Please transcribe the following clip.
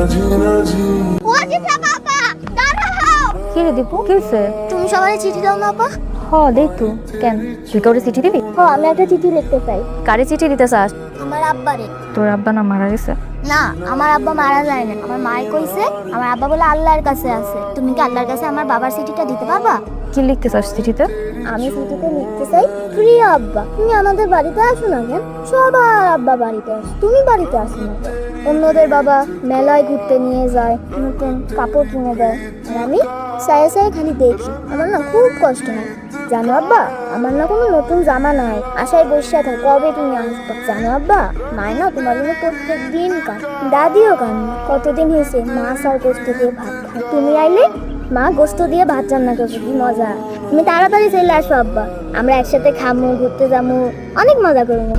কি রে দীপু কি হয়েছে? তুমি সবাই চিঠি দাও না আপা? দেই তো। কেন তুই কাউরে চিঠি দিবি? আমি একটা চিঠি লিখতে চাই। কারে চিঠি দিতে চাস? আমার আব্বারে। তোর আব্বা না মারা গেছে? না, আমার আব্বা মারা যায় না। আমার মাই কইছে আমার আব্বা বলে আল্লাহর কাছে আছে। তুমি কি আল্লাহর কাছে আমার বাবার চিঠিটা দিতে পারবা? কি লিখতে চাস চিঠিতে? আমি চিঠিতে লিখতে চাই, প্রিয় আব্বা তুমি আমাদের বাড়িতে আসো না কেন? সবার আব্বা বাড়িতে আসে, তুমি বাড়িতে আসো না কেন? অন্যদের বাবা মেলায় ঘুরতে নিয়ে যায়, নতুন কাপড় কিনে দেয়, আর আমি সায়ে সায়ে খালি দেখি। আমার না খুব কষ্ট হয় জানো আব্বা। আমার না কোনো নতুন জামা নাই, আশায় বসে থাক কবে তুমি আসবা। জানো আব্বা, মায় না তোমার জন্য প্রত্যেক দিন কান, দাদিও কান। কতদিন হয়েছে মাছ আর গোস্ত দিয়ে ভাত খায়, তুমি আইলে মা গোস্ত দিয়ে ভাত রান্না করবে, কি মজা। তুমি তাড়াতাড়ি চলে আসো আব্বা, আমরা একসাথে খামু, ঘুরতে যাবো, অনেক মজা করবো।